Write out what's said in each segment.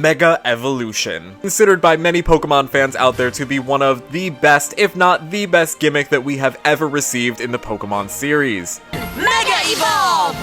Mega Evolution. Considered by many Pokemon fans out there to be one of the best, if not the best gimmick that we have ever received in the Pokemon series. Mega Evolve!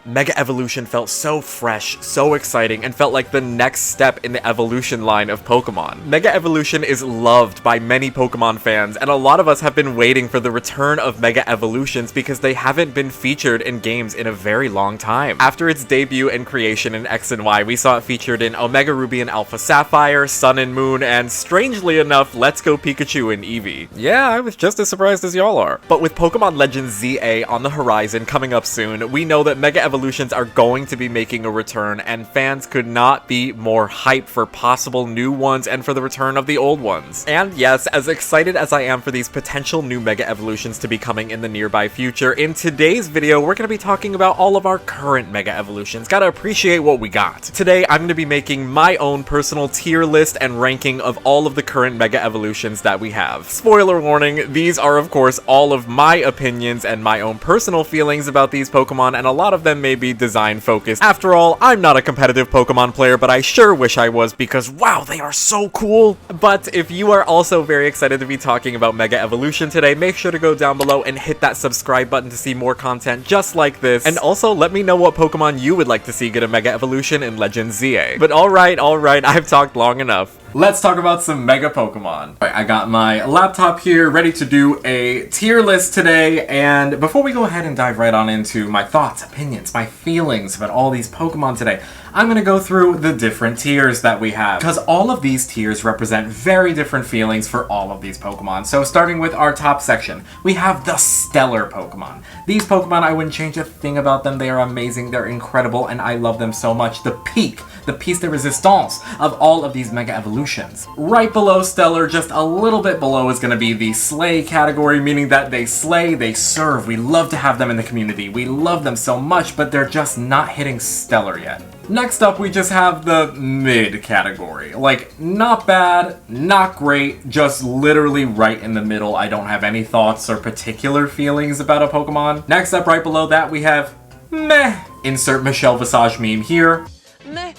Mega Evolution felt so fresh, so exciting, and felt like the next step in the evolution line of Pokemon. Mega Evolution is loved by many Pokemon fans, and a lot of us have been waiting for the return of Mega Evolutions because they haven't been featured in games in a very long time. After its debut and creation in X and Y, we saw it featured in Omega Ruby and Alpha Sapphire, Sun and Moon, and strangely enough, Let's Go Pikachu and Eevee. Yeah, I was just as surprised as y'all are. But with Pokemon Legends ZA on the horizon coming up soon, we know that Mega Evolutions are going to be making a return, and fans could not be more hyped for possible new ones and for the return of the old ones. And yes, as excited as I am for these potential new Mega Evolutions to be coming in the nearby future, in today's video we're going to be talking about all of our current Mega Evolutions. Gotta appreciate what we got. Today I'm going to be making my own personal tier list and ranking of all of the current Mega Evolutions that we have. Spoiler warning, these are of course all of my opinions and my own personal feelings about these Pokemon, and a lot of them may be design focused. After all, I'm not a competitive Pokemon player, but I sure wish I was because wow, they are so cool. But if you are also very excited to be talking about Mega Evolution today, make sure to go down below and hit that subscribe button to see more content just like this. And also let me know what Pokemon you would like to see get a Mega Evolution in Legends ZA. But alright, I've talked long enough. Let's talk about some Mega Pokemon. Alright, I got my laptop here ready to do a tier list today, and before we go ahead and dive right on into my thoughts, opinions, my feelings about all these Pokemon today, I'm going to go through the different tiers that we have, because all of these tiers represent very different feelings for all of these Pokemon. So starting with our top section, we have the Stellar Pokemon. These Pokemon, I wouldn't change a thing about them. They are amazing, they're incredible, and I love them so much. The piece de resistance of all of these Mega Evolutions. Right below Stellar, just a little bit below, is going to be the Slay category, meaning that they slay, they serve. We love to have them in the community. We love them so much, but they're just not hitting Stellar yet. Next up, we just have the mid category. Like, not bad, not great, just literally right in the middle. I don't have any thoughts or particular feelings about a Pokemon. Next up, right below that, we have meh. Insert Michelle Visage meme here. Meh.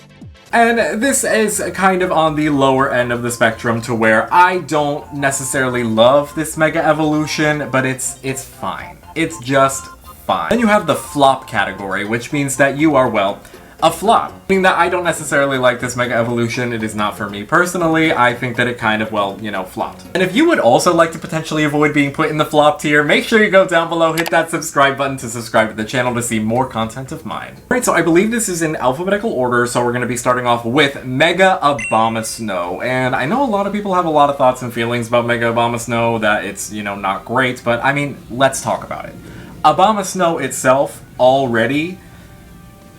And this is kind of on the lower end of the spectrum to where I don't necessarily love this Mega Evolution, but it's fine. It's just fine. Then you have the flop category, which means that you are, well, a flop. Meaning that I don't necessarily like this Mega Evolution. It is not for me personally. I think that it kind of, well, you know, flopped. And if you would also like to potentially avoid being put in the flop tier, make sure you go down below, hit that subscribe button to subscribe to the channel to see more content of mine. Alright, so I believe this is in alphabetical order, so we're going to be starting off with Mega Abomasnow. And I know a lot of people have a lot of thoughts and feelings about Mega Abomasnow, that it's, you know, not great, but I mean, let's talk about it. Abomasnow itself already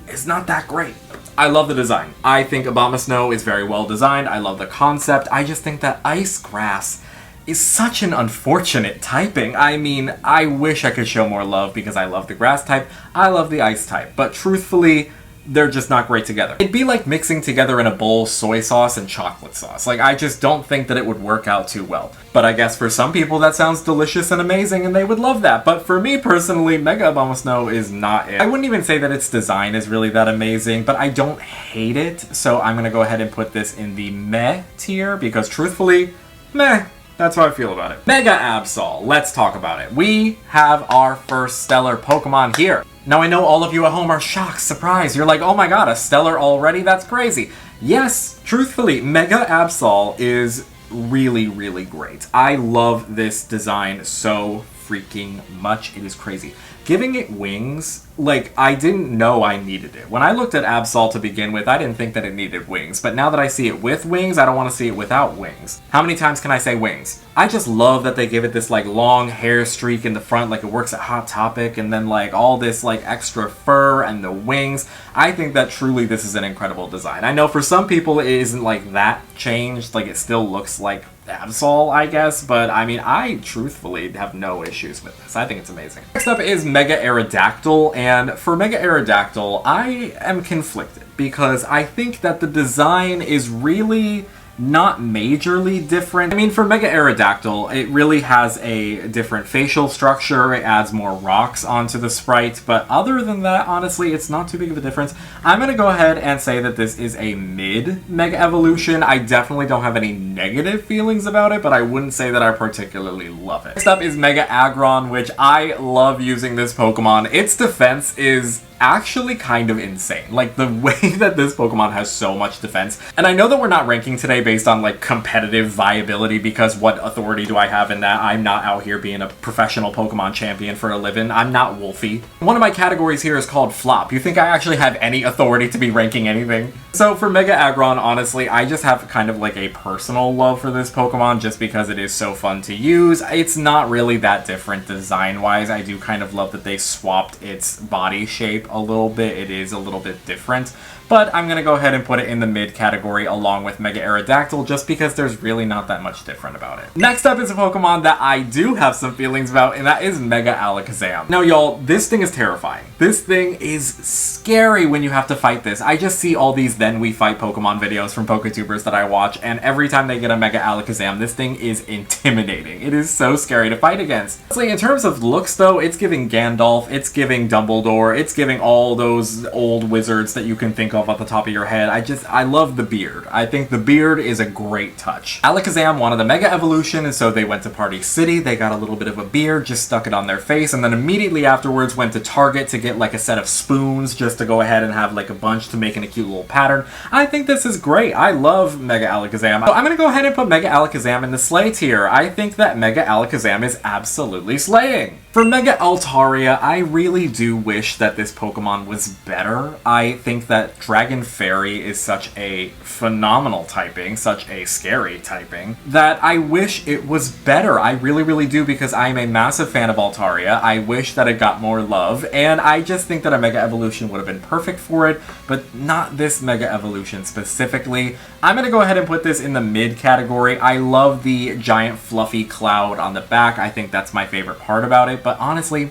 is not that great. I love the design. I think Abomasnow is very well designed. I love the concept. I just think that Ice Grass is such an unfortunate typing. I mean, I wish I could show more love because I love the grass type. I love the ice type. But truthfully, they're just not great together. It'd be like mixing together in a bowl soy sauce and chocolate sauce. Like, I just don't think that it would work out too well. But I guess for some people that sounds delicious and amazing and they would love that. But for me personally, Mega Abomasnow is not it. I wouldn't even say that its design is really that amazing, but I don't hate it. So I'm gonna go ahead and put this in the meh tier because truthfully, meh. That's how I feel about it. Mega Absol, let's talk about it. We have our first Stellar Pokemon here. Now I know all of you at home are shocked, surprised. You're like, oh my god, a Stellar already? That's crazy. Yes, truthfully, Mega Absol is really, really great. I love this design so freaking much. It is crazy. Giving it wings, like, I didn't know I needed it. When I looked at Absol to begin with, I didn't think that it needed wings. But now that I see it with wings, I don't want to see it without wings. How many times can I say wings? I just love that they give it this, like, long hair streak in the front, like it works at Hot Topic, and then, like, all this, like, extra fur and the wings. I think that truly this is an incredible design. I know for some people it isn't, like, that changed. Like, it still looks like Absol, I guess, but I mean, I truthfully have no issues with this. I think it's amazing. Next up is Mega Aerodactyl, and for Mega Aerodactyl, I am conflicted because I think that the design is really not majorly different. I mean, for Mega Aerodactyl, it really has a different facial structure. It adds more rocks onto the sprite, but other than that, honestly, it's not too big of a difference. I'm gonna go ahead and say that this is a mid Mega Evolution. I definitely don't have any negative feelings about it, but I wouldn't say that I particularly love it. Next up is Mega Aggron, which I love using this Pokemon. Its defense is actually kind of insane. Like, the way that this Pokemon has so much defense. And I know that we're not ranking today based on, like, competitive viability, because what authority do I have in that? I'm not out here being a professional Pokemon champion for a living. I'm not Wolfie. One of my categories here is called Flop. You think I actually have any authority to be ranking anything? So for Mega Aggron, honestly, I just have kind of like a personal love for this Pokemon just because it is so fun to use. It's not really that different design-wise. I do kind of love that they swapped its body shape a little bit. It is a little bit different, but I'm gonna go ahead and put it in the mid category along with Mega Aerodactyl just because there's really not that much different about it. Next up is a Pokemon that I do have some feelings about, and that is Mega Alakazam. Now y'all, this thing is terrifying. This thing is scary when you have to fight this. I just see all these Then We Fight Pokemon videos from PokeTubers that I watch, and every time they get a Mega Alakazam, this thing is intimidating. It is so scary to fight against. Honestly, in terms of looks though, it's giving Gandalf, it's giving Dumbledore, it's giving all those old wizards that you can think of off the top of your head. I love the beard. I think the beard is a great touch. Alakazam wanted a Mega Evolution, and so they went to Party City, they got a little bit of a beard, just stuck it on their face, and then immediately afterwards went to Target to get like a set of spoons just to go ahead and have like a bunch to make in a cute little pattern. I think this is great. I love Mega Alakazam. So I'm gonna go ahead and put Mega Alakazam in the slay tier. I think that Mega Alakazam is absolutely slaying. For Mega Altaria, I really do wish that this Pokemon was better. I think that Dragon Fairy is such a phenomenal typing, such a scary typing, that I wish it was better. I really, really do, because I'm a massive fan of Altaria. I wish that it got more love, and I just think that a Mega Evolution would have been perfect for it, but not this Mega Evolution specifically. I'm gonna go ahead and put this in the mid category. I love the giant fluffy cloud on the back. I think that's my favorite part about it. But honestly,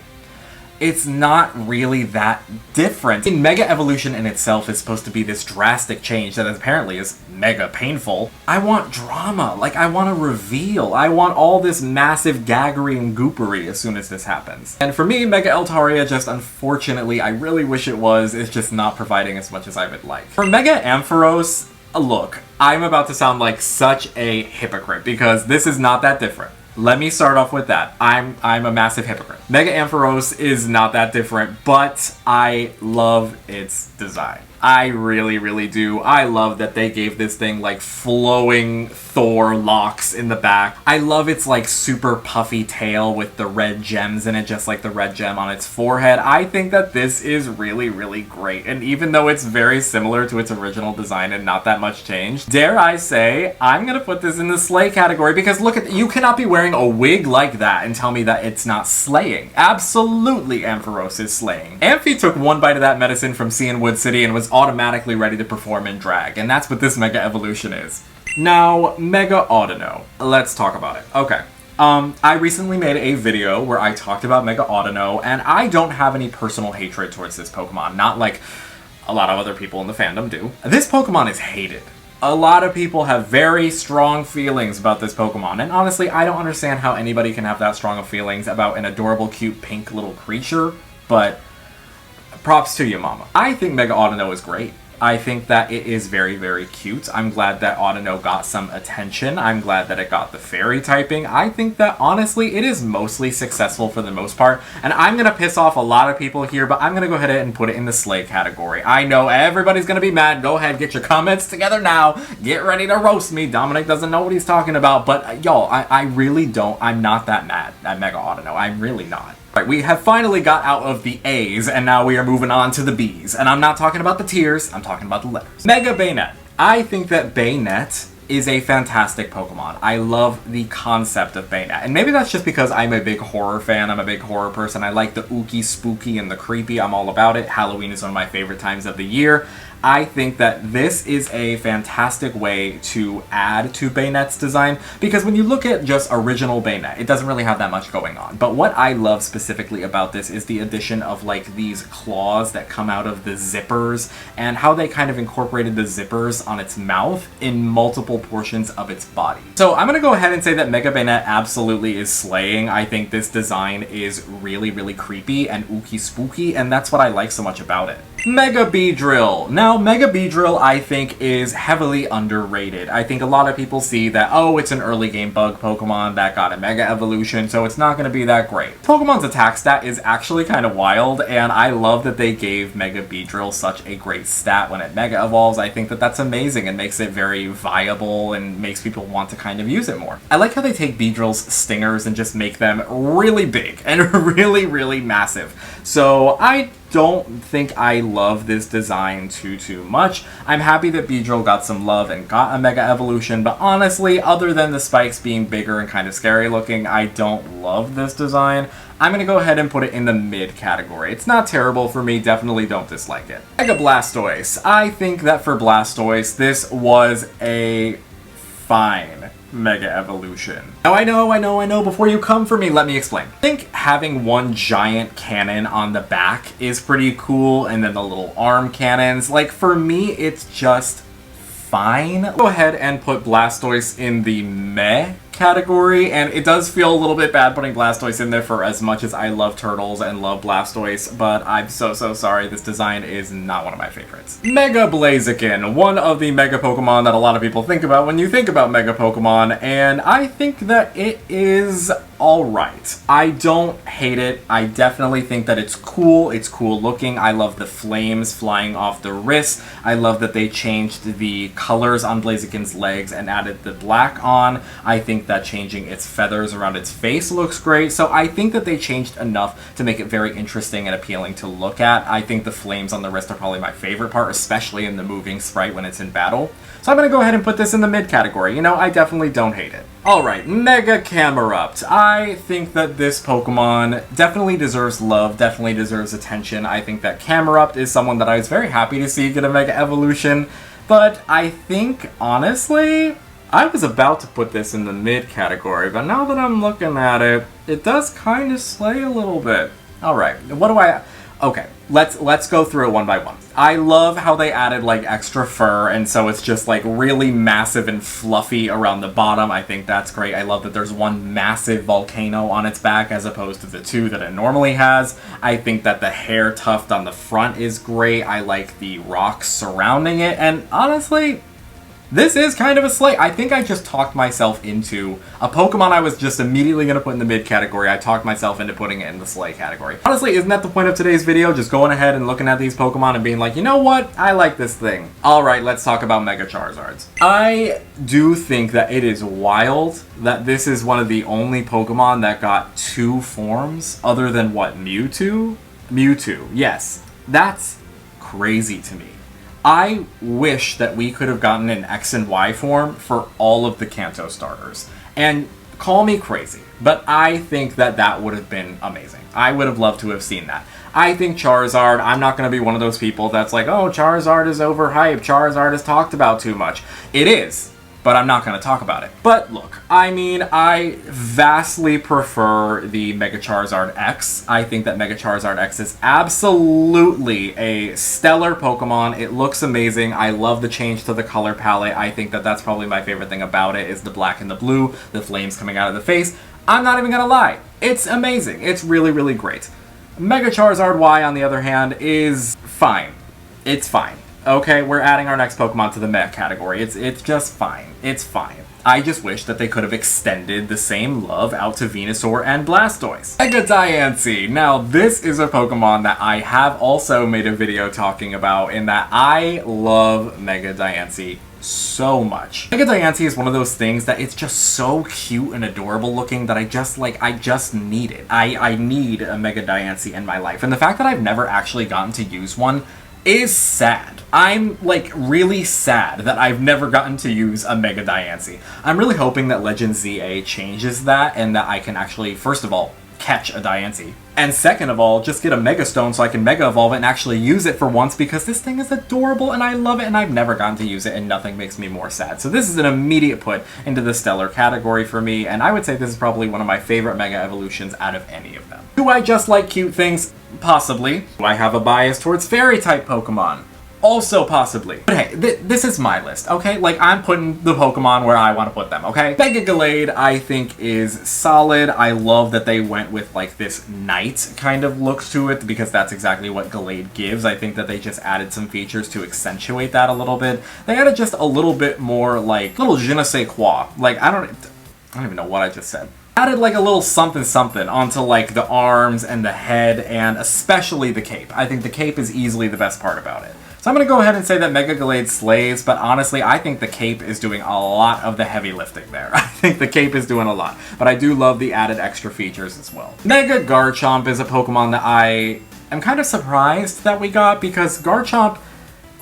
it's not really that different. I mean, Mega Evolution in itself is supposed to be this drastic change that apparently is mega painful. I want drama. Like, I want a reveal. I want all this massive gaggery and goopery as soon as this happens. And for me, Mega Altaria, just unfortunately, I really wish it was, is just not providing as much as I would like. For Mega Ampharos, look, I'm about to sound like such a hypocrite because this is not that different. Let me start off with that. I'm a massive hypocrite. Mega Ampharos is not that different, but I love its design. I really, really do. I love that they gave this thing like flowing Thor locks in the back. I love its like super puffy tail with the red gems in it, just like the red gem on its forehead. I think that this is really, really great. And even though it's very similar to its original design and not that much changed, dare I say, I'm gonna put this in the slay category because look at, you cannot be wearing a wig like that and tell me that it's not slaying. Absolutely, Ampharos is slaying. Amphi took one bite of that medicine from Cianwood City and was automatically ready to perform in drag, and that's what this Mega Evolution is. Now, Mega Audino. Let's talk about it. Okay. I recently made a video where I talked about Mega Audino, and I don't have any personal hatred towards this Pokemon, not like a lot of other people in the fandom do. This Pokemon is hated. A lot of people have very strong feelings about this Pokemon, and honestly, I don't understand how anybody can have that strong of feelings about an adorable, cute, pink little creature, but props to you, mama. I think Mega Audino is great. I think that it is very, very cute. I'm glad that Audino got some attention. I'm glad that it got the fairy typing. I think that, honestly, it is mostly successful for the most part. And I'm going to piss off a lot of people here, but I'm going to go ahead and put it in the slay category. I know everybody's going to be mad. Go ahead, get your comments together now. Get ready to roast me. Dominic doesn't know what he's talking about. But, y'all, I really don't. I'm not that mad at Mega Audino. I'm really not. Right, we have finally got out of the A's, and now we are moving on to the B's. And I'm not talking about the tiers, I'm talking about the letters. Mega Bayonet. I think that Bayonet is a fantastic Pokemon. I love the concept of Bayonet. And maybe that's just because I'm a big horror fan, I'm a big horror person. I like the ooky, spooky, and the creepy. I'm all about it. Halloween is one of my favorite times of the year. I think that this is a fantastic way to add to Bayonet's design, because when you look at just original Bayonet, it doesn't really have that much going on. But what I love specifically about this is the addition of like these claws that come out of the zippers, and how they kind of incorporated the zippers on its mouth in multiple equal portions of its body. So I'm gonna go ahead and say that Mega Bayonet absolutely is slaying. I think this design is really, really creepy and ooky spooky, and that's what I like so much about it. Mega Beedrill. Now, Mega Beedrill, I think, is heavily underrated. I think a lot of people see that, oh, it's an early game bug Pokemon that got a Mega Evolution, so it's not going to be that great. Pokemon's attack stat is actually kind of wild, and I love that they gave Mega Beedrill such a great stat when it Mega Evolves. I think that that's amazing and makes it very viable and makes people want to kind of use it more. I like how they take Beedrill's stingers and just make them really big and really, really massive. So I don't think I love this design too much. I'm happy that Beedrill got some love and got a Mega Evolution, but honestly, other than the spikes being bigger and kind of scary looking, I don't love this design. I'm gonna go ahead and put it in the mid category. It's not terrible for me, definitely don't dislike it. Mega Blastoise. I think that for Blastoise, this was a fine Mega Evolution. Now I know, before you come for me, let me explain. I think having one giant cannon on the back is pretty cool, and then the little arm cannons, like for me, it's just fine. Go ahead and put Blastoise in the meh category, and it does feel a little bit bad putting Blastoise in there for as much as I love turtles and love Blastoise, but I'm so sorry, this design is not one of my favorites. Mega Blaziken, one of the Mega Pokemon that a lot of people think about when you think about Mega Pokemon, and I think that it is alright. I don't hate it. I definitely think that it's cool looking. I love the flames flying off the wrist. I love that they changed the colors on Blaziken's legs and added the black on. I think that changing its feathers around its face looks great, so I think that they changed enough to make it very interesting and appealing to look at. I think the flames on the wrist are probably my favorite part, especially in the moving sprite when it's in battle. So I'm gonna go ahead and put this in the mid category. You know, I definitely don't hate it. Alright, Mega Camerupt. I think that this Pokemon definitely deserves love, definitely deserves attention. I think that Camerupt is someone that I was very happy to see get a Mega Evolution, but I think, honestly, I was about to put this in the mid category, but now that I'm looking at it, it does kind of slay a little bit. Alright, what do I... Okay, let's go through it one by one. I love how they added like extra fur, and so it's just like really massive and fluffy around the bottom. I think that's great. I love that there's one massive volcano on its back as opposed to the two that it normally has. I think that the hair tuft on the front is great. I like the rocks surrounding it, and honestly, this is kind of a slay. I think I just talked myself into a Pokemon I was just immediately going to put in the mid category. I talked myself into putting it in the slay category. Honestly, isn't that the point of today's video? Just going ahead and looking at these Pokemon and being like, you know what? I like this thing. Alright, let's talk about Mega Charizards. I do think that it is wild that this is one of the only Pokemon that got two forms other than what, Mewtwo? Mewtwo, yes. That's crazy to me. I wish that we could have gotten an X and Y form for all of the Kanto starters. And call me crazy, but I think that that would have been amazing. I would have loved to have seen that. I think Charizard, I'm not going to be one of those people that's like, oh, Charizard is overhyped, Charizard is talked about too much. It is, but I'm not going to talk about it. But look, I mean, I vastly prefer the Mega Charizard X. I think that Mega Charizard X is absolutely a stellar Pokemon. It looks amazing. I love the change to the color palette. I think that that's probably my favorite thing about it is the black and the blue, the flames coming out of the face. I'm not even going to lie. It's amazing. It's really, really great. Mega Charizard Y, on the other hand, is fine. It's fine. Okay, we're adding our next Pokemon to the meh category. It's just fine. It's fine. I just wish that they could have extended the same love out to Venusaur and Blastoise. Mega Diancie. Now, this is a Pokemon that I have also made a video talking about in that I love Mega Diancie so much. Mega Diancie is one of those things that it's just so cute and adorable looking that I just need it. I need a Mega Diancie in my life. And the fact that I've never actually gotten to use one is sad. I'm, like, really sad that I've never gotten to use a Mega Diancie. I'm really hoping that Legend ZA changes that and that I can actually, first of all, catch a Diancie. And second of all, just get a Mega Stone so I can Mega Evolve it and actually use it for once because this thing is adorable and I love it and I've never gotten to use it and nothing makes me more sad. So this is an immediate put into the stellar category for me, and I would say this is probably one of my favorite Mega Evolutions out of any of them. Do I just like cute things? Possibly. Do I have a bias towards Fairy-type Pokemon? Also possibly. But hey, this is my list, okay? Like, I'm putting the Pokemon where I want to put them, okay? Mega Gallade, I think, is solid. I love that they went with, like, this knight kind of look to it, because that's exactly what Gallade gives. I think that they just added some features to accentuate that a little bit. They added just a little bit more, like, little je ne sais quoi. Like, I don't even know what I just said. Added like a little something something onto like the arms and the head, and especially the cape. I think the cape is easily the best part about it. So I'm going to go ahead and say that Mega Gallade slays, but honestly, I think the cape is doing a lot of the heavy lifting there. I think the cape is doing a lot, but I do love the added extra features as well. Mega Garchomp is a Pokemon that I am kind of surprised that we got, because Garchomp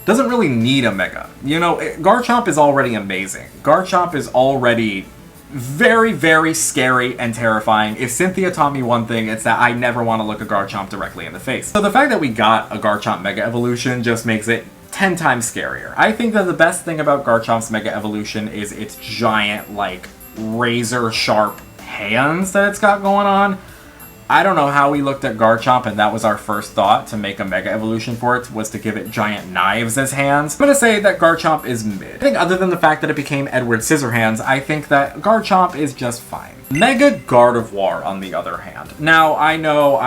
doesn't really need a Mega. You know, Garchomp is already amazing. Garchomp is already very, very scary and terrifying. If Cynthia taught me one thing, it's that I never want to look a Garchomp directly in the face. So the fact that we got a Garchomp Mega Evolution just makes it 10 times scarier. I think that the best thing about Garchomp's Mega Evolution is its giant, like, razor sharp hands that it's got going on. I don't know how we looked at Garchomp and that was our first thought to make a Mega Evolution for it, was to give it giant knives as hands. I'm gonna say that Garchomp is mid. I think other than the fact that it became Edward Scissorhands, I think that Garchomp is just fine. Mega Gardevoir, on the other hand. Now, I know,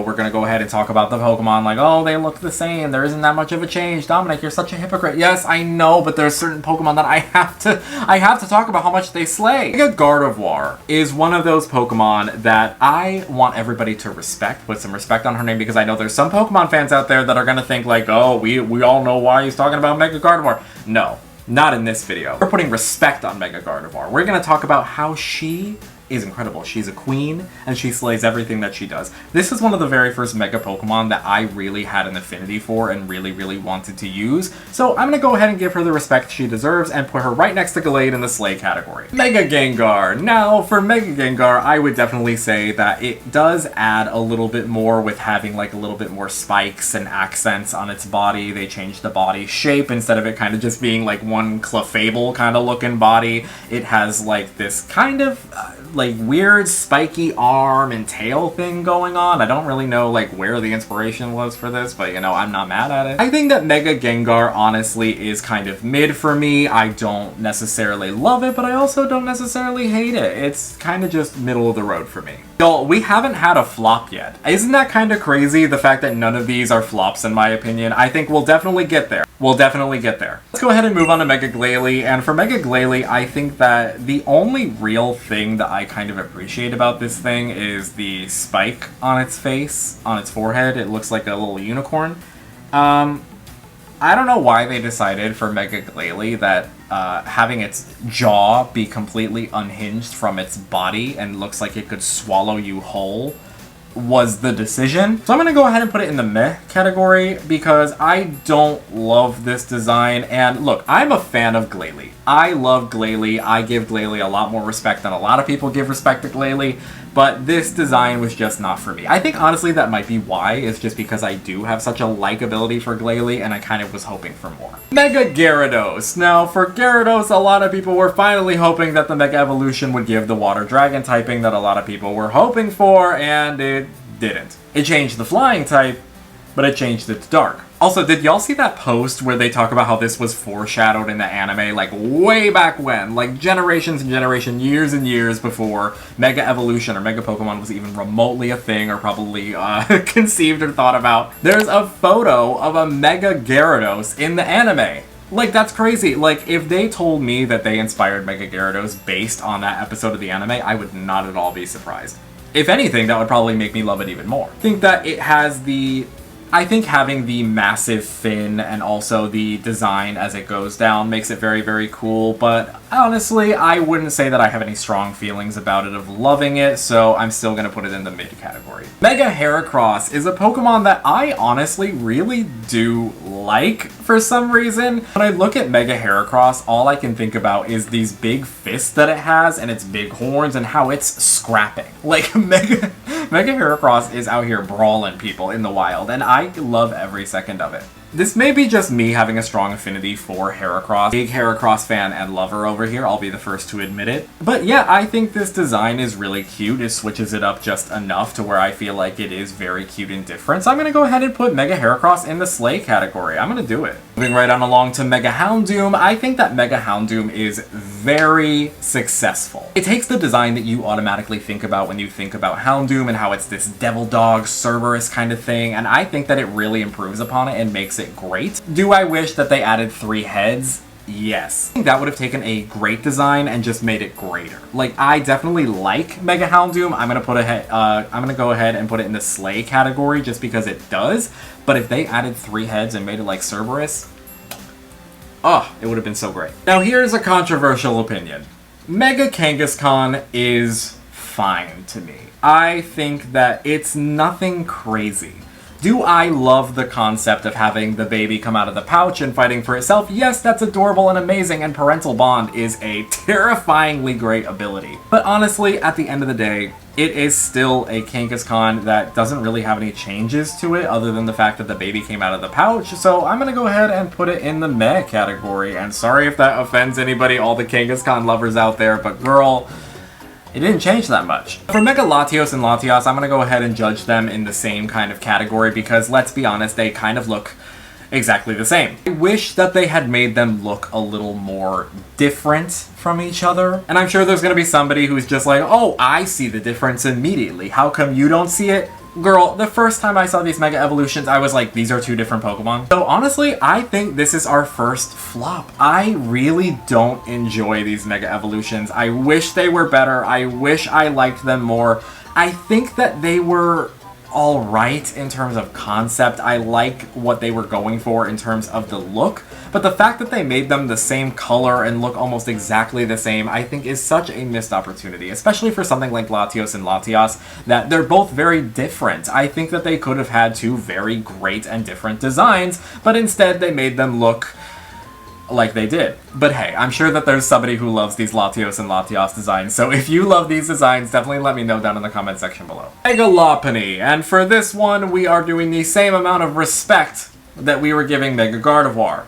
we're gonna go ahead and talk about the Pokemon like, oh, they look the same, there isn't that much of a change. Dominic, you're such a hypocrite. Yes, I know, but there's certain Pokemon that I have to talk about how much they slay. Mega Gardevoir is one of those Pokemon that I want everybody to respect, put some respect on her name, because I know there's some Pokemon fans out there that are gonna think like, oh, we all know why he's talking about Mega Gardevoir. No. Not in this video. We're putting respect on Mega Gardevoir. We're going to talk about how she is incredible. She's a queen, and she slays everything that she does. This is one of the very first Mega Pokemon that I really had an affinity for and really, really wanted to use. So I'm going to go ahead and give her the respect she deserves and put her right next to Gallade in the slay category. Mega Gengar. Now, for Mega Gengar, I would definitely say that it does add a little bit more with having like a little bit more spikes and accents on its body. They changed the body shape. Instead of it kind of just being like one Clefable kind of looking body, it has like this kind of like weird spiky arm and tail thing going on. I don't really know like where the inspiration was for this, but you know, I'm not mad at it. I think that Mega Gengar honestly is kind of mid for me. I don't necessarily love it, but I also don't necessarily hate it. It's kind of just middle of the road for me. Y'all, we haven't had a flop yet. Isn't that kind of crazy, the fact that none of these are flops in my opinion? I think we'll definitely get there. We'll definitely get there. Let's go ahead and move on to Mega Glalie, and for Mega Glalie, I think that the only real thing that I kind of appreciate about this thing is the spike on its face, on its forehead. It looks like a little unicorn. I don't know why they decided for Mega Glalie that having its jaw be completely unhinged from its body and looks like it could swallow you whole was the decision. So I'm gonna go ahead and put it in the meh category because I don't love this design. And look, I'm a fan of Glalie. I love Glalie. I give Glalie a lot more respect than a lot of people give respect to Glalie, but this design was just not for me. I think honestly that might be why. It's just because I do have such a likability for Glalie and I kind of was hoping for more. Mega Gyarados. Now for Gyarados, a lot of people were finally hoping that the Mega Evolution would give the Water Dragon typing that a lot of people were hoping for, and it didn't. It changed the flying type, but it changed it to dark. Also, did y'all see that post where they talk about how this was foreshadowed in the anime, like way back when, like generations and generations, years and years before Mega Evolution or Mega Pokemon was even remotely a thing or probably conceived or thought about? There's a photo of a Mega Gyarados in the anime. Like, that's crazy. Like, if they told me that they inspired Mega Gyarados based on that episode of the anime, I would not at all be surprised. If anything, that would probably make me love it even more. I think that it has I think having the massive fin and also the design as it goes down makes it very, very cool, but honestly, I wouldn't say that I have any strong feelings about it of loving it, so I'm still gonna put it in the mid category. Mega Heracross is a Pokemon that I honestly really do like for some reason. When I look at Mega Heracross, all I can think about is these big fists that it has and its big horns and how it's scrapping. Like, Mega Heracross is out here brawling people in the wild, and I love every second of it. This may be just me having a strong affinity for Heracross. Big Heracross fan and lover over here, I'll be the first to admit it. But yeah, I think this design is really cute. It switches it up just enough to where I feel like it is very cute and different. So I'm gonna go ahead and put Mega Heracross in the Slay category. I'm gonna do it. Moving right on along to Mega Houndoom, I think that Mega Houndoom is very successful. It takes the design that you automatically think about when you think about Houndoom and how it's this devil dog, Cerberus kind of thing, and I think that it really improves upon it and makes it great. Do I wish that they added 3 heads? Yes. I think that would have taken a great design and just made it greater. Like, I definitely like Mega Houndoom. I'm gonna go ahead and put it in the Slay category just because it does. But if they added 3 heads and made it like Cerberus, oh, it would have been so great. Now here's a controversial opinion. Mega Kangaskhan is fine to me. I think that it's nothing crazy. Do I love the concept of having the baby come out of the pouch and fighting for itself? Yes, that's adorable and amazing, and Parental Bond is a terrifyingly great ability. But honestly, at the end of the day, it is still a Kangaskhan that doesn't really have any changes to it other than the fact that the baby came out of the pouch, so I'm gonna go ahead and put it in the meh category. And sorry if that offends anybody, all the Kangaskhan lovers out there, but girl, it didn't change that much. For Mega Latios and Latias, I'm gonna go ahead and judge them in the same kind of category because, let's be honest, they kind of look exactly the same. I wish that they had made them look a little more different from each other. And I'm sure there's gonna be somebody who's just like, oh, I see the difference immediately. How come you don't see it? Girl, the first time I saw these Mega Evolutions, I was like, these are 2 different Pokemon. So honestly, I think this is our first flop. I really don't enjoy these Mega Evolutions. I wish they were better. I wish I liked them more. I think that they were alright in terms of concept. I like what they were going for in terms of the look, but the fact that they made them the same color and look almost exactly the same, I think is such a missed opportunity, especially for something like Latios and Latias, that they're both very different. I think that they could have had 2 very great and different designs, but instead they made them look like they did. But hey, I'm sure that there's somebody who loves these Latios and Latias designs, so if you love these designs, definitely let me know down in the comment section below. Mega Lopunny, and for this one, we are doing the same amount of respect that we were giving Mega Gardevoir.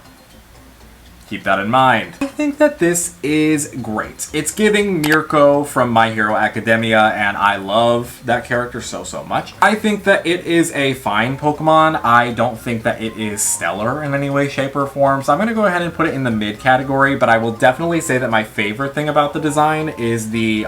Keep that in mind. I think that this is great. It's giving Mirko from My Hero Academia, and I love that character so much. I think that it is a fine Pokemon. I don't think that it is stellar in any way, shape, or form, so I'm gonna go ahead and put it in the mid category, but I will definitely say that my favorite thing about the design is the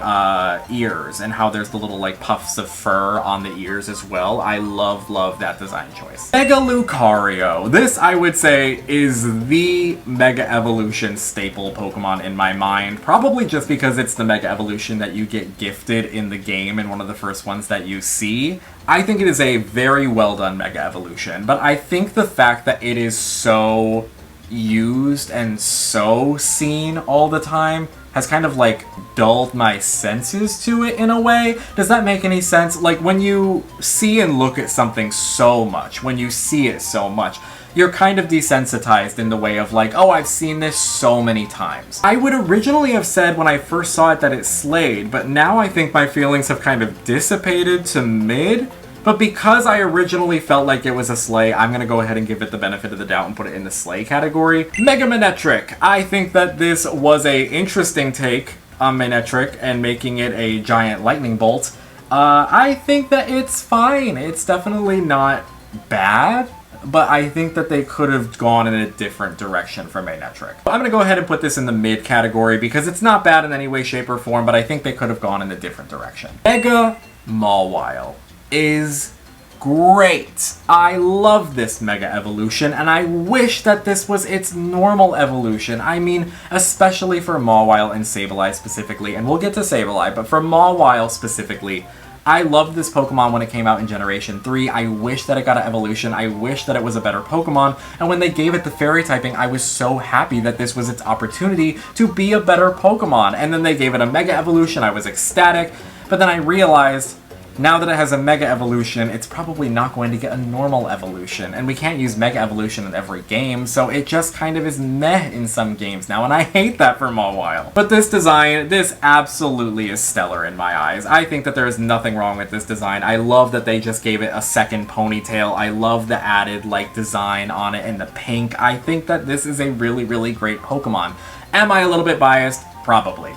ears, and how there's the little like puffs of fur on the ears as well. I love that design choice. Mega Lucario. This, I would say, is the Mega Evolution staple Pokemon in my mind, probably just because it's the Mega Evolution that you get gifted in the game and one of the first ones that you see. I think it is a very well done Mega Evolution, but I think the fact that it is so used and so seen all the time has kind of like dulled my senses to it in a way. Does that make any sense? Like, when you see and look at something so much, when you see it so much, you're kind of desensitized in the way of like, oh, I've seen this so many times. I would originally have said when I first saw it that it slayed, but now I think my feelings have kind of dissipated to mid. But because I originally felt like it was a slay, I'm gonna go ahead and give it the benefit of the doubt and put it in the slay category. Mega Manectric. I think that this was a interesting take on Manectric and making it a giant lightning bolt. I think that it's fine. It's definitely not bad, but I think that they could have gone in a different direction for Manectric. I'm gonna go ahead and put this in the mid category because it's not bad in any way, shape, or form, but I think they could have gone in a different direction. Mega Mawile is great. I love this Mega Evolution, and I wish that this was its normal evolution. I mean, especially for Mawile and Sableye specifically, and we'll get to Sableye, but for Mawile specifically, I loved this Pokemon when it came out in Generation 3. I wish that it got an evolution. I wish that it was a better Pokemon. And when they gave it the Fairy typing, I was so happy that this was its opportunity to be a better Pokemon. And then they gave it a Mega Evolution. I was ecstatic. But then I realized Now that it has a Mega Evolution, it's probably not going to get a normal evolution, and we can't use Mega Evolution in every game, so it just kind of is meh in some games now, and I hate that for Mawile. But this design, this absolutely is stellar in my eyes. I think that there is nothing wrong with this design. I love that they just gave it a second ponytail. I love the added, like, design on it and the pink. I think that this is a really, really great Pokemon. Am I a little bit biased? Probably.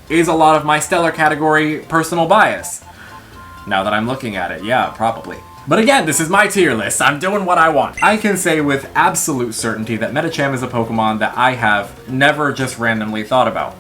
Is a lot of my stellar category personal bias? Now that I'm looking at it, yeah, probably. But again, this is my tier list. I'm doing what I want. I can say with absolute certainty that Medicham is a Pokemon that I have never just randomly thought about.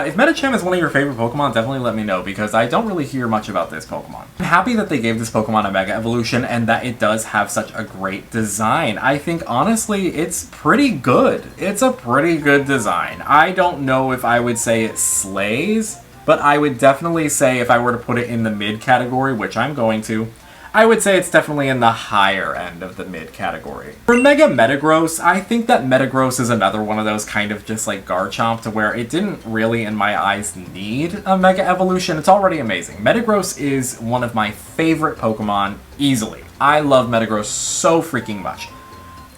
If Medicham is one of your favorite Pokemon, definitely let me know, because I don't really hear much about this Pokemon. I'm happy that they gave this Pokemon a Mega Evolution and that it does have such a great design. I think, honestly, it's pretty good. It's a pretty good design. I don't know if I would say it slays, but I would definitely say if I were to put it in the mid category, which I'm going to, I would say it's definitely in the higher end of the mid category. For Mega Metagross, I think that Metagross is another one of those kind of just like Garchomp to where it didn't really, in my eyes, need a Mega Evolution. It's already amazing. Metagross is one of my favorite Pokemon, easily. I love Metagross so freaking much.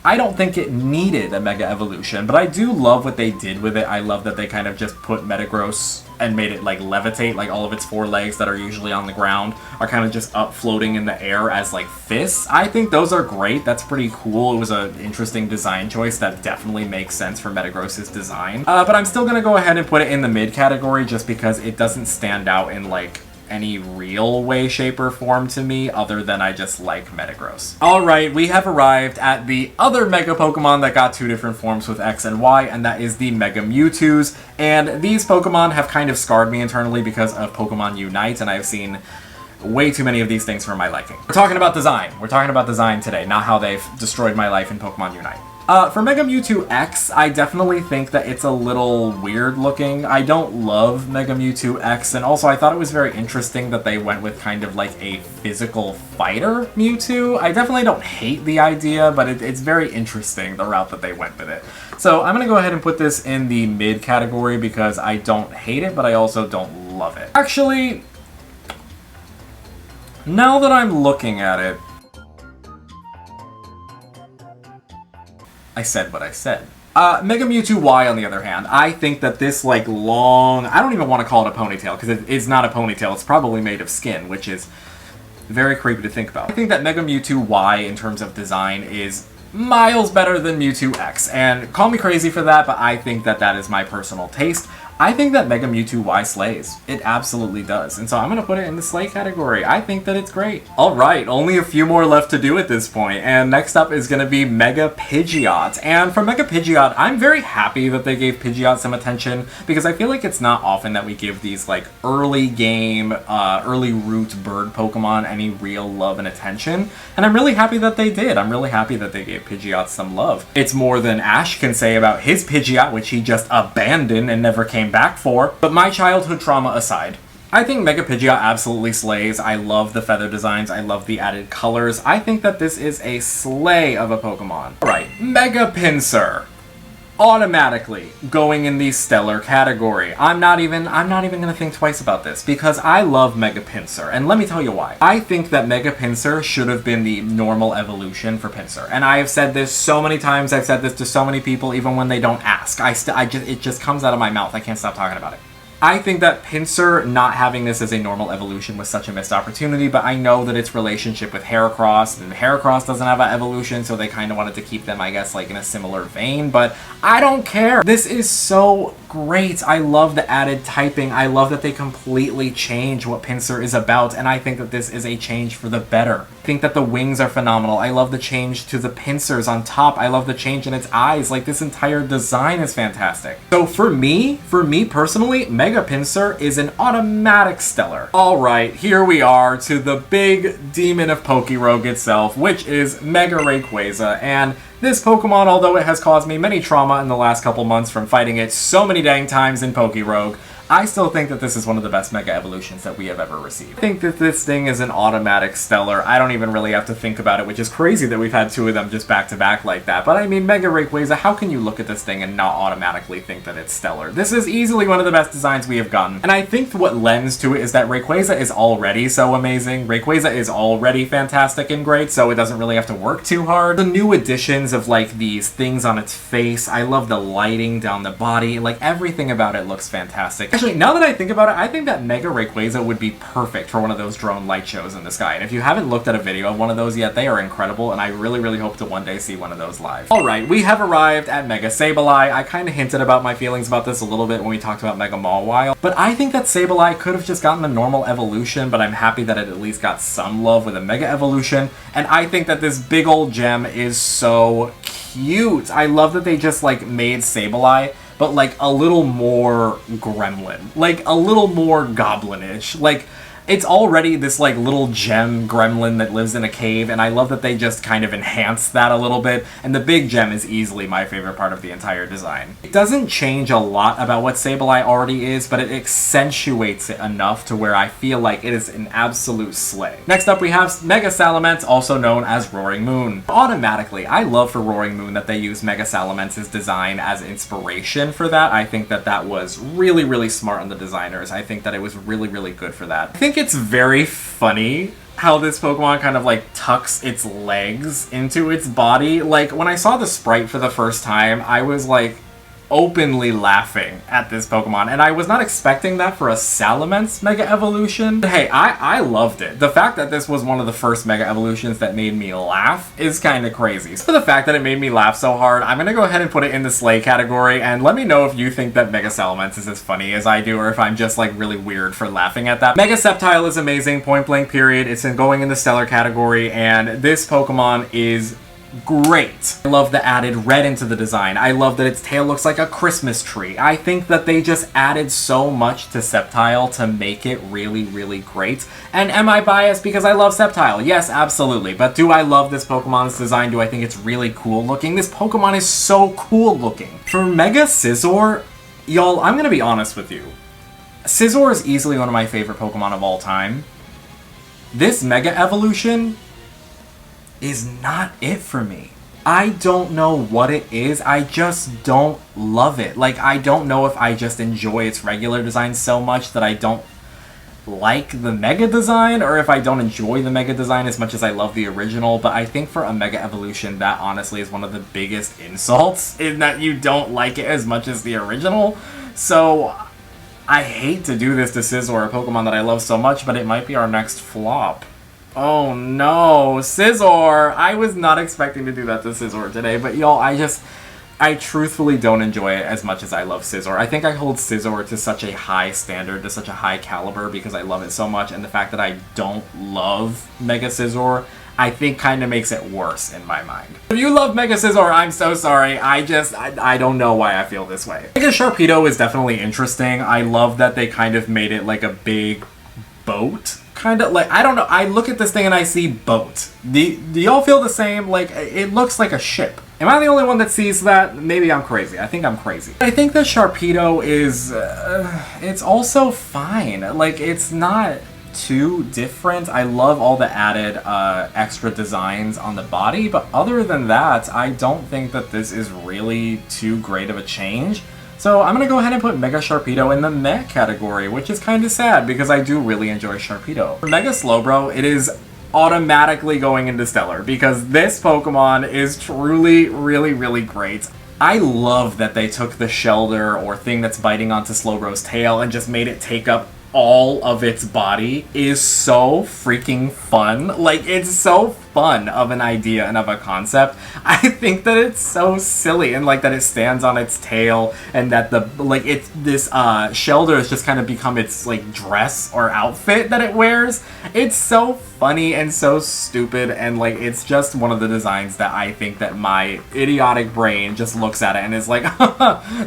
I don't think it needed a Mega Evolution, but I do love what they did with it. I love that they kind of just put Metagross and made it like levitate, like all of its four legs that are usually on the ground are kind of just up floating in the air as like fists. I think those are great. That's pretty cool. It was an interesting design choice that definitely makes sense for Metagross's design. But I'm still gonna go ahead and put it in the mid category just because it doesn't stand out in like any real way, shape, or form to me other than I just like Metagross. Alright, we have arrived at the other Mega Pokemon that got two different forms with X and Y, and that is the Mega Mewtwo's. And these Pokemon have kind of scarred me internally because of Pokemon Unite, and I've seen way too many of these things for my liking. We're talking about design. We're talking about design today, not how they've destroyed my life in Pokemon Unite. For Mega Mewtwo X, I definitely think that it's a little weird looking. I don't love Mega Mewtwo X, and also I thought it was very interesting that they went with kind of like a physical fighter Mewtwo. I definitely don't hate the idea, but it's very interesting, the route that they went with it. So I'm gonna go ahead and put this in the mid category because I don't hate it, but I also don't love it. Actually, now that I'm looking at it, I said what I said. Mega Mewtwo Y, on the other hand, I think that this, like, long... I don't even want to call it a ponytail, because it's not a ponytail. It's probably made of skin, which is very creepy to think about. I think that Mega Mewtwo Y, in terms of design, is miles better than Mewtwo X. And call me crazy for that, but I think that that is my personal taste. I think that Mega Mewtwo Y slays. It absolutely does. And so I'm going to put it in the slay category. I think that it's great. Alright, only a few more left to do at this point. And next up is going to be Mega Pidgeot. And for Mega Pidgeot, I'm very happy that they gave Pidgeot some attention because I feel like it's not often that we give these like early game, early root bird Pokemon any real love and attention. And I'm really happy that they did. I'm really happy that they gave Pidgeot some love. It's more than Ash can say about his Pidgeot, which he just abandoned and never came back for. But my childhood trauma aside, I think Mega Pidgeot absolutely slays. I love the feather designs. I love the added colors. I think that this is a slay of a Pokemon. Alright, Mega Pinsir. Automatically going in the stellar category. I'm not even gonna think twice about this because I love Mega Pinsir, and let me tell you why. I think that Mega Pinsir should have been the normal evolution for Pinsir, and I have said this so many times. I've said this to so many people, even when they don't ask. It just comes out of my mouth. I can't stop talking about it. I think that Pinsir not having this as a normal evolution was such a missed opportunity, but I know that its relationship with Heracross, and Heracross doesn't have an evolution, so they kind of wanted to keep them, I guess, like in a similar vein, but I don't care. This is so great. I love the added typing. I love that they completely change what Pinsir is about, and I think that this is a change for the better. I think that the wings are phenomenal. I love the change to the pincers on top. I love the change in its eyes. Like, this entire design is fantastic. So for me personally, Mega Pinsir is an automatic stellar. Alright, here we are to the big demon of Pokerogue itself, which is Mega Rayquaza, and this Pokemon, although it has caused me many trauma in the last couple months from fighting it so many dang times in Pokerogue, I still think that this is one of the best Mega Evolutions that we have ever received. I think that this thing is an automatic stellar. I don't even really have to think about it, which is crazy that we've had two of them just back to back like that. But I mean, Mega Rayquaza, how can you look at this thing and not automatically think that it's stellar? This is easily one of the best designs we have gotten. And I think what lends to it is that Rayquaza is already so amazing. Rayquaza is already fantastic and great, so it doesn't really have to work too hard. The new additions of like these things on its face, I love the lighting down the body, like everything about it looks fantastic. Actually, now that I think about it, I think that Mega Rayquaza would be perfect for one of those drone light shows in the sky. And if you haven't looked at a video of one of those yet, they are incredible, and I really, really hope to one day see one of those live. Alright, we have arrived at Mega Sableye. I kind of hinted about my feelings about this a little bit when we talked about Mega Mawile, but I think that Sableye could have just gotten a normal evolution, but I'm happy that it at least got some love with a Mega Evolution, and I think that this big old gem is so cute. I love that they just like made Sableye but like a little more gremlin, like a little more goblinish. Like, it's already this like little gem gremlin that lives in a cave, and I love that they just kind of enhance that a little bit, and the big gem is easily my favorite part of the entire design. It doesn't change a lot about what Sableye already is, but it accentuates it enough to where I feel like it is an absolute slay. Next up we have Mega Salamence, also known as Roaring Moon. Automatically, I love for Roaring Moon that they use Mega Salamence's design as inspiration for that. I think that that was really, really smart on the designers. I think that it was really, really good for that. I think it's very funny how this Pokemon kind of like tucks its legs into its body. Like, when I saw the sprite for the first time, I was like openly laughing at this Pokemon, and I was not expecting that for a Salamence Mega Evolution. But hey, I loved it. The fact that this was one of the first Mega Evolutions that made me laugh is kind of crazy. So for the fact that it made me laugh so hard, I'm gonna go ahead and put it in the Slay category, and let me know if you think that Mega Salamence is as funny as I do, or if I'm just like really weird for laughing at that. Mega Sceptile is amazing, point blank period. It's going in the Stellar category, and this Pokemon is great. I love the added red into the design. I love that its tail looks like a Christmas tree. I think that they just added so much to Sceptile to make it really, really great. And am I biased because I love Sceptile? Yes, absolutely. But do I love this Pokemon's design? Do I think it's really cool looking? This Pokemon is so cool looking. For Mega Scizor, y'all, I'm gonna be honest with you. Scizor is easily one of my favorite Pokemon of all time. This Mega Evolution is not it for me. I don't know what it is, I just don't love it. Like, I don't know if I just enjoy its regular design so much that I don't like the Mega design, or if I don't enjoy the Mega design as much as I love the original, but I think for a Mega Evolution, that honestly is one of the biggest insults, in that you don't like it as much as the original. So, I hate to do this to Scizor, a Pokemon that I love so much, but it might be our next flop. Oh no, Scizor! I was not expecting to do that to Scizor today, but y'all, I truthfully don't enjoy it as much as I love Scizor. I think I hold Scizor to such a high standard, to such a high caliber, because I love it so much, and the fact that I don't love Mega Scizor, I think kind of makes it worse in my mind. If you love Mega Scizor, I'm so sorry. I don't know why I feel this way. Mega Sharpedo is definitely interesting. I love that they kind of made it like a big boat. Kind of like, I don't know, I look at this thing and I see boat. Do y'all feel the same? Like, it looks like a ship. Am I the only one that sees that? Maybe I'm crazy. I think I'm crazy. I think that Sharpedo is, it's also fine. Like, it's not too different. I love all the added extra designs on the body, but other than that, I don't think that this is really too great of a change. So I'm gonna go ahead and put Mega Sharpedo in the meh category, which is kind of sad because I do really enjoy Sharpedo. For Mega Slowbro, it is automatically going into Stellar because this Pokemon is truly really, really great. I love that they took the Shelder or thing that's biting onto Slowbro's tail and just made it take up all of its body. Is so freaking fun. Like, it's so fun of an idea and of a concept. I think that it's so silly, and like that it stands on its tail, and that the like it's this Shelder has just kind of become its like dress or outfit that it wears. It's so funny and so stupid, and like it's just one of the designs that I think that my idiotic brain just looks at it and is like,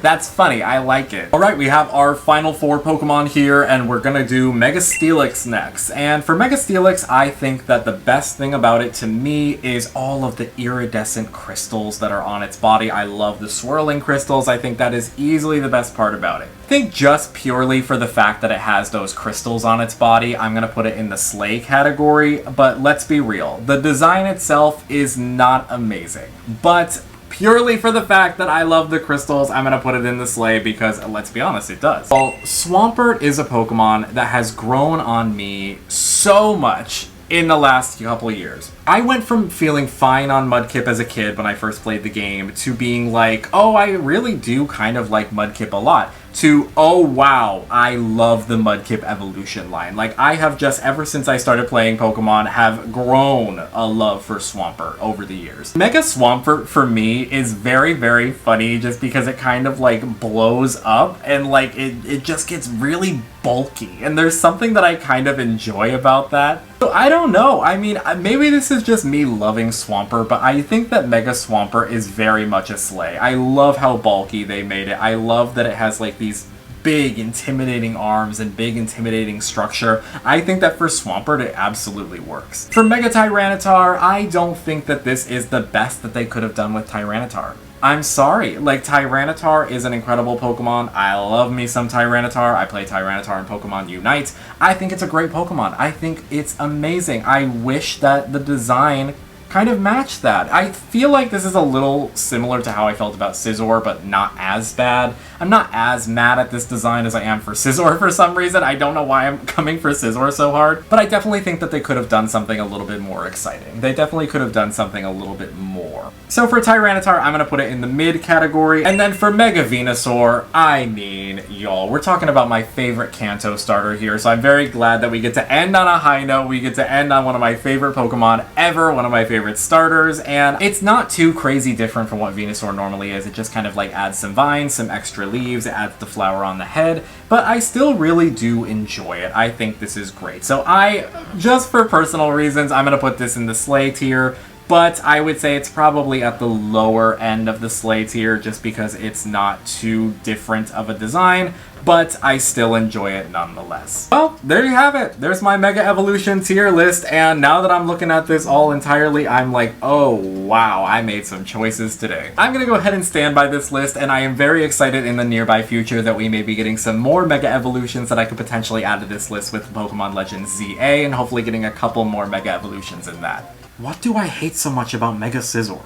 that's funny, I like it. Alright, we have our final 4 Pokemon here, and we're gonna do Mega Steelix next. And for Mega Steelix, I think that the best thing about it to me is all of the iridescent crystals that are on its body. I love the swirling crystals. I think that is easily the best part about it. I think just purely for the fact that it has those crystals on its body, I'm going to put it in the slay category, but let's be real. The design itself is not amazing, but purely for the fact that I love the crystals, I'm going to put it in the slay because, let's be honest, it does. Well, Swampert is a Pokemon that has grown on me so much in the last couple of years. I went from feeling fine on Mudkip as a kid when I first played the game to being like, oh, I really do kind of like Mudkip a lot, to, oh wow, I love the Mudkip evolution line. Like, I have just, ever since I started playing Pokemon, have grown a love for Swampert over the years. Mega Swampert for me is very, very funny just because it kind of like blows up and like it just gets really bulky, and there's something that I kind of enjoy about that. So I don't know, I mean, maybe this is just me loving Swampert, but I think that Mega Swampert is very much a slay. I love how bulky they made it. I love that it has like these big intimidating arms and big intimidating structure. I think that for Swampert it absolutely works. For Mega Tyranitar, I don't think that this is the best that they could have done with Tyranitar. I'm sorry, like, Tyranitar is an incredible Pokemon. I love me some Tyranitar. I play Tyranitar in Pokemon Unite. I think it's a great Pokemon. I think it's amazing. I wish that the design kind of matched that. I feel like this is a little similar to how I felt about Scizor, but not as bad. I'm not as mad at this design as I am for Scizor for some reason. I don't know why I'm coming for Scizor so hard, but I definitely think that they could have done something a little bit more exciting. They definitely could have done something a little bit more. So for Tyranitar, I'm gonna put it in the mid category, and then for Mega Venusaur, I mean, y'all, we're talking about my favorite Kanto starter here, so I'm very glad that we get to end on a high note. We get to end on one of my favorite Pokemon ever, one of my favorite starters, and it's not too crazy different from what Venusaur normally is. It just kind of like adds some vines, some extra leaves, it adds the flower on the head, but I still really do enjoy it. I think this is great. So just for personal reasons, I'm gonna put this in the slay tier, but I would say it's probably at the lower end of the slay tier just because it's not too different of a design, but I still enjoy it nonetheless. Well, there you have it. There's my Mega Evolution tier list, and now that I'm looking at this all entirely, I'm like, oh wow, I made some choices today. I'm gonna go ahead and stand by this list, and I am very excited in the nearby future that we may be getting some more Mega Evolutions that I could potentially add to this list with Pokemon Legends ZA, and hopefully getting a couple more Mega Evolutions in that. What do I hate so much about Mega Scizor?